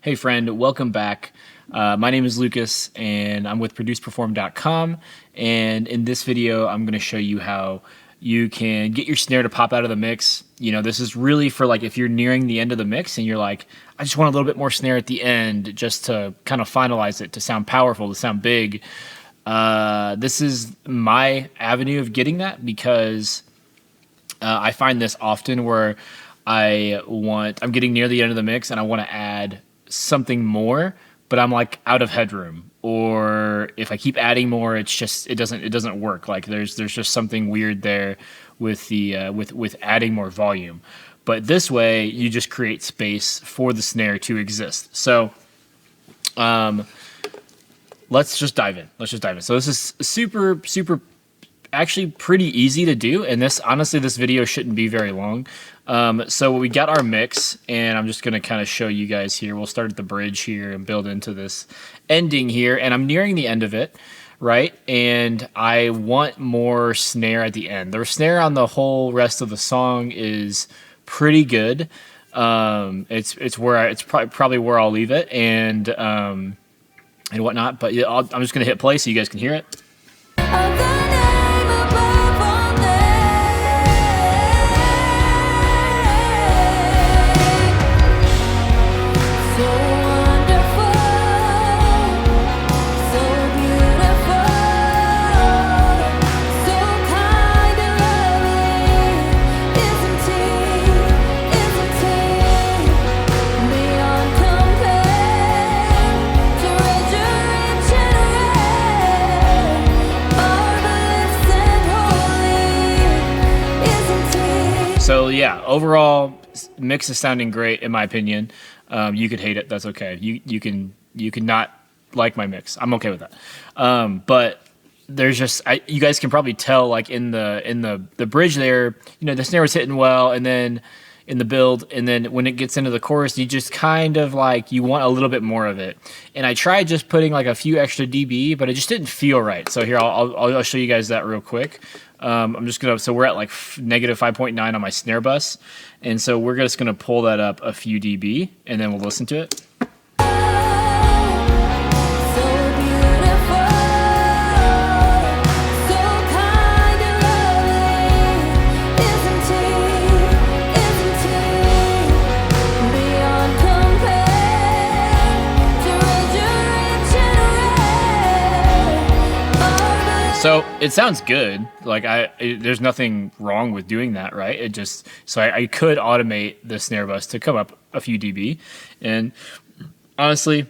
Hey friend, welcome back. My name is Lucas and I'm with produceperform.com, and in this video I'm going to show you how you can get your snare to pop out of the mix. You know, this is really for like if you're nearing the end of the mix and you're like, I just want a little bit more snare at the end just to kind of finalize it, to sound powerful, to sound big. This is my avenue of getting that because I find this often where I'm getting near the end of the mix and I want to add something more, but I'm like out of headroom, or if I keep adding more, it doesn't work. Like there's just something weird there with the with adding more volume. But this way you just create space for the snare to exist. So let's just dive in. So this is super actually pretty easy to do, and honestly this video shouldn't be very long. So we got our mix, and I'm just going to kind of show you guys here. We'll start at the bridge here and build into this ending here, and I'm nearing the end of it, right? And I want more snare at the end. The snare on the whole rest of the song is pretty good. It's probably where I'll leave it, and whatnot. But yeah, I'm just going to hit play so you guys can hear it. So yeah, overall mix is sounding great in my opinion. You could hate it, that's okay. You can not like my mix. I'm okay with that. But there's just you guys can probably tell, like in the bridge there, you know, the snare was hitting well, and then in the build, and then when it gets into the chorus, you just kind of like you want a little bit more of it. And I tried just putting like a few extra dB, but it just didn't feel right. So here I'll show you guys that real quick. So we're at like negative 5.9 on my snare bus, and so we're just gonna pull that up a few dB, and then we'll listen to it. So it sounds good. Like there's nothing wrong with doing that, right? I could automate the snare bus to come up a few dB, and honestly,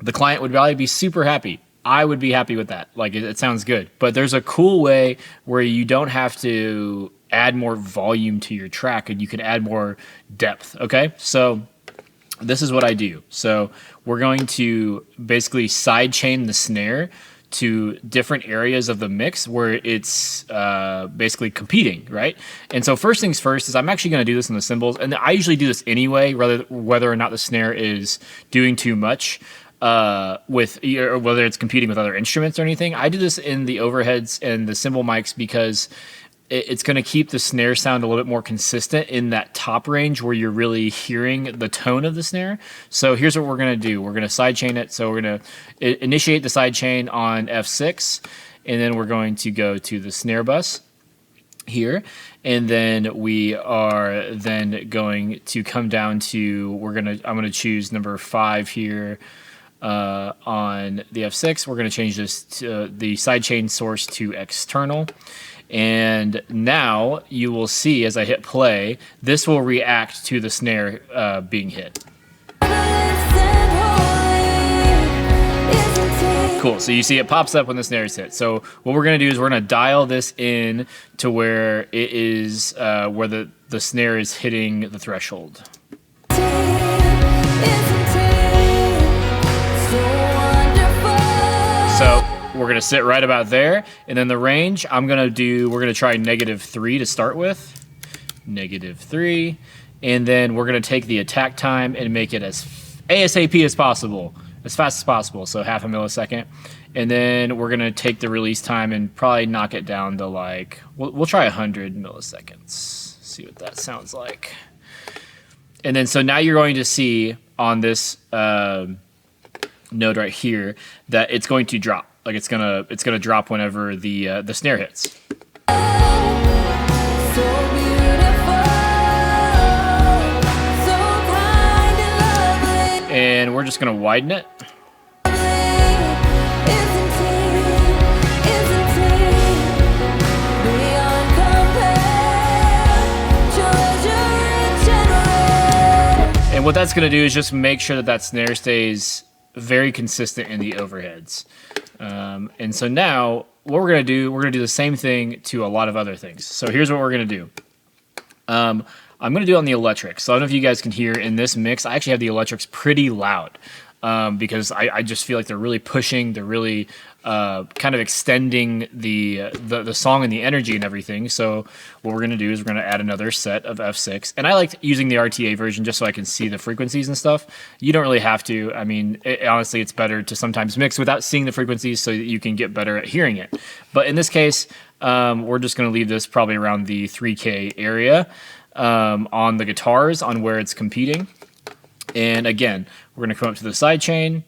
the client would probably be super happy. I would be happy with that. Like it sounds good. But there's a cool way where you don't have to add more volume to your track, and you can add more depth. Okay, so this is what I do. So we're going to basically sidechain the snare to different areas of the mix where it's basically competing, right? And so first things first is I'm actually going to do this in the cymbals, and I usually do this anyway, whether or not the snare is doing too much or whether it's competing with other instruments or anything. I do this in the overheads and the cymbal mics because it's going to keep the snare sound a little bit more consistent in that top range where you're really hearing the tone of the snare. So here's what we're going to do. We're going to sidechain it. So we're going to initiate the sidechain on F6, and then we're going to go to the snare bus here, and then we are then going to come down to I'm going to choose number 5 here on the F6. We're going to change this to the sidechain source to external. And now you will see as I hit play, this will react to the snare being hit. Cool, so you see it pops up when the snare is hit. So what we're gonna do is we're gonna dial this in to where it is, where the snare is hitting the threshold. So we're gonna sit right about there, and then the range we're gonna try -3 to start with, -3, and then we're gonna take the attack time and make it as ASAP as possible, as fast as possible, so half a millisecond, and then we're gonna take the release time and probably knock it down to like we'll try 100 milliseconds. See what that sounds like. And then so now you're going to see on this node right here that it's going to drop. Like it's gonna drop whenever the snare hits. And we're just gonna widen it. And what that's going to do is just make sure that that snare stays very consistent in the overheads. And so now what we're going to do the same thing to a lot of other things. So here's what we're going to do. I'm going to do it on the electrics. So I don't know if you guys can hear in this mix, I actually have the electrics pretty loud because I just feel like they're really pushing, they're really kind of extending the song and the energy and everything. So what we're going to do is we're going to add another set of F6. And I like using the RTA version just so I can see the frequencies and stuff. You don't really have to. I mean, honestly, it's better to sometimes mix without seeing the frequencies so that you can get better at hearing it. But in this case, we're just going to leave this probably around the 3K area on the guitars on where it's competing. And again, we're going to come up to the sidechain,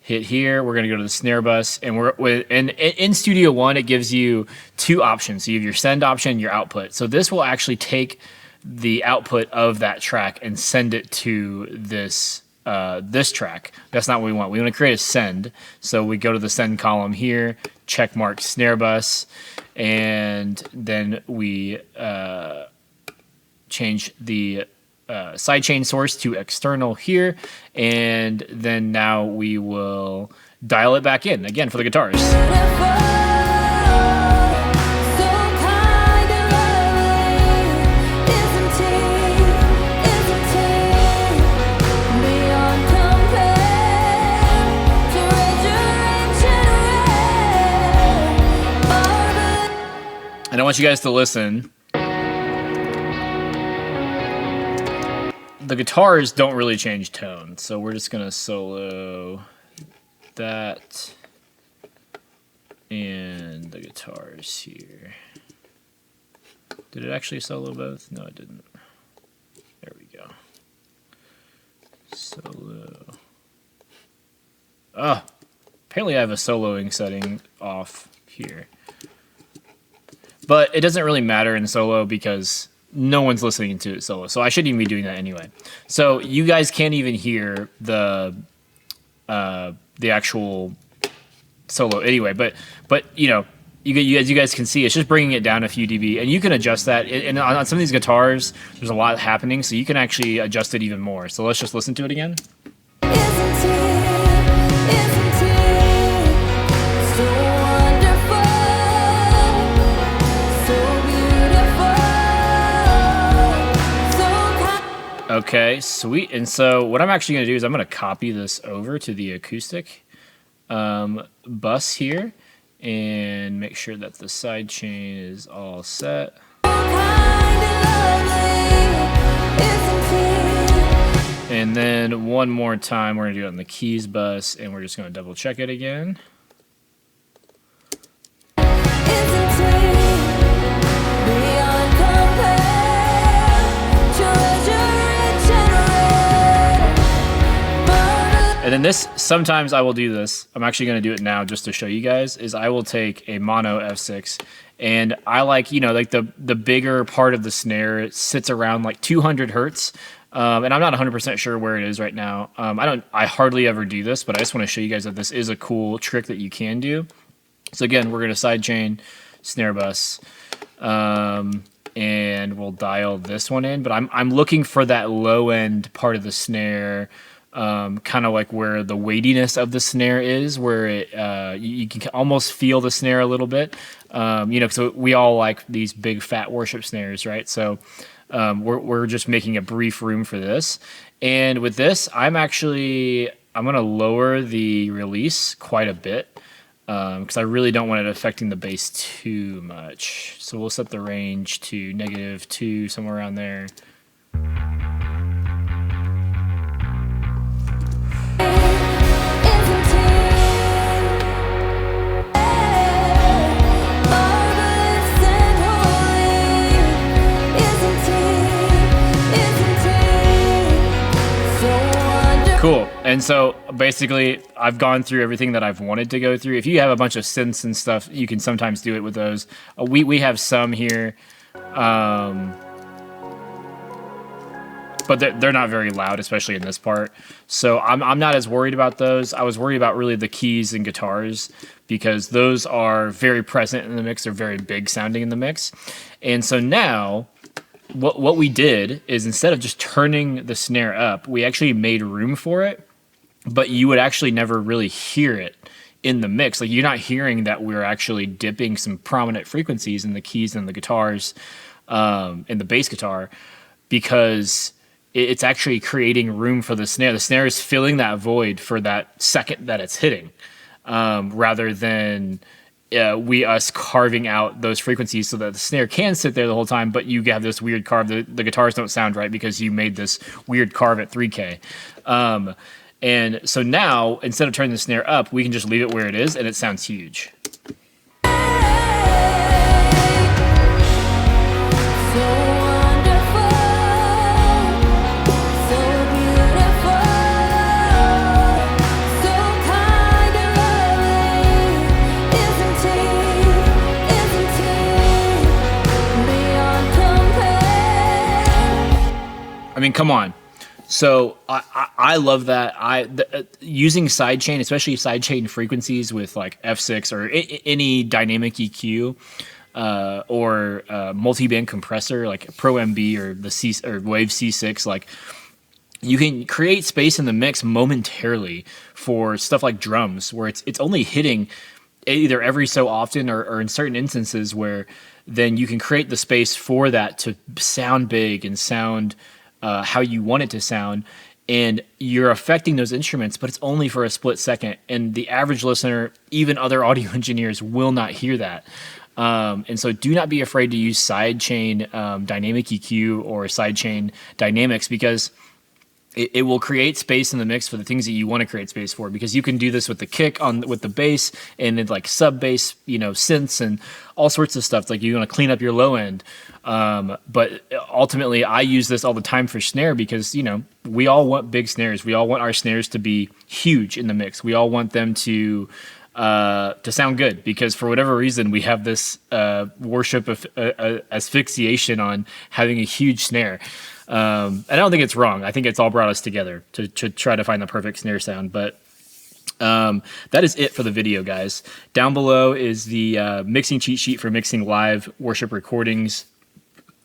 hit here. We're going to go to the snare bus, and in Studio One, it gives you two options. So you have your send option and your output. So this will actually take the output of that track and send it to this track. That's not what we want. We want to create a send. So we go to the send column here, check mark snare bus, and then we change the sidechain source to external here, and then now we will dial it back in again for the guitars. And I want you guys to listen. The guitars don't really change tone, so we're just gonna solo that and the guitars here. Did it actually solo both? No, it didn't. There we go. Solo. Oh, apparently I have a soloing setting off here. But it doesn't really matter in solo because no one's listening to it solo, so I shouldn't even be doing that anyway. So you guys can't even hear the actual solo anyway. But you know, you guys can see it's just bringing it down a few dB, and you can adjust that. And on some of these guitars, there's a lot happening, so you can actually adjust it even more. So let's just listen to it again. Okay, sweet. And so what I'm actually going to do is I'm going to copy this over to the acoustic bus here and make sure that the sidechain is all set. And then one more time, we're going to do it on the keys bus, and we're just going to double check it again. And then this, sometimes I will do this. I'm actually going to do it now just to show you guys, is I will take a mono F6, and I like, you know, like the bigger part of the snare, it sits around like 200 hertz. And I'm not 100% sure where it is right now. I hardly ever do this, but I just want to show you guys that this is a cool trick that you can do. So again, we're going to sidechain, snare bus, and we'll dial this one in, but I'm looking for that low end part of the snare, kind of like where the weightiness of the snare is, where it you can almost feel the snare a little bit. You know, so we all like these big fat worship snares, right? So we're just making a brief room for this. And with this, I'm going to lower the release quite a bit because I really don't want it affecting the bass too much. So we'll set the range to -2, somewhere around there. And so basically, I've gone through everything that I've wanted to go through. If you have a bunch of synths and stuff, you can sometimes do it with those. We have some here, but they're not very loud, especially in this part. So I'm not as worried about those. I was worried about really the keys and guitars, because those are very present in the mix. They're very big sounding in the mix. And so now what we did is, instead of just turning the snare up, we actually made room for it, but you would actually never really hear it in the mix. Like, you're not hearing that we're actually dipping some prominent frequencies in the keys and the guitars, in the bass guitar, because it's actually creating room for the snare. The snare is filling that void for that second that it's hitting, rather than us carving out those frequencies so that the snare can sit there the whole time, but you have this weird carve. The guitars don't sound right because you made this weird carve at 3K. And so now, instead of turning the snare up, we can just leave it where it is, and it sounds huge. I mean, come on. So I love that. Using sidechain, especially sidechain frequencies with like F6 or any dynamic EQ, or multi-band compressor like Pro MB or the C or Wave C6, like, you can create space in the mix momentarily for stuff like drums, where it's only hitting either every so often or in certain instances where then you can create the space for that to sound big and sound how you want it to sound, and you're affecting those instruments, but it's only for a split second. And the average listener, even other audio engineers, will not hear that. And so do not be afraid to use sidechain dynamic EQ or sidechain dynamics, because it will create space in the mix for the things that you want to create space for, because you can do this with the kick with the bass and then like sub bass, synths and all sorts of stuff. Like, you want to clean up your low end. But ultimately I use this all the time for snare, because, we all want big snares. We all want our snares to be huge in the mix. We all want them to sound good, because for whatever reason we have this worship of asphyxiation on having a huge snare. And I don't think it's wrong. I think it's all brought us together to try to find the perfect snare sound. But that is it for the video, guys. Down below is the mixing cheat sheet for mixing live worship recordings.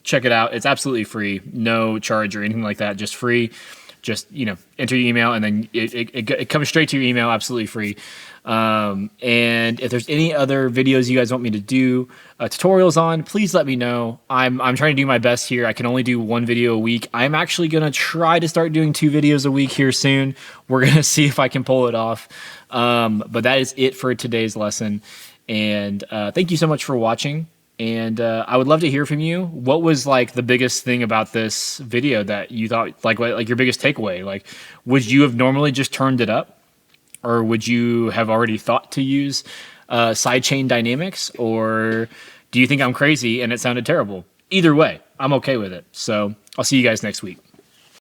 Check it out. It's absolutely free. No charge or anything like that. Just free. Just, enter your email, and then it comes straight to your email, absolutely free. And if there's any other videos you guys want me to do tutorials on, please let me know. I'm trying to do my best here. I can only do one video a week. I'm actually going to try to start doing 2 videos a week here soon. We're going to see if I can pull it off. But that is it for today's lesson. And thank you so much for watching. And I would love to hear from you. What was like the biggest thing about this video that you thought, like your biggest takeaway? Like, would you have normally just turned it up? Or would you have already thought to use sidechain dynamics? Or do you think I'm crazy and it sounded terrible? Either way, I'm okay with it. So I'll see you guys next week.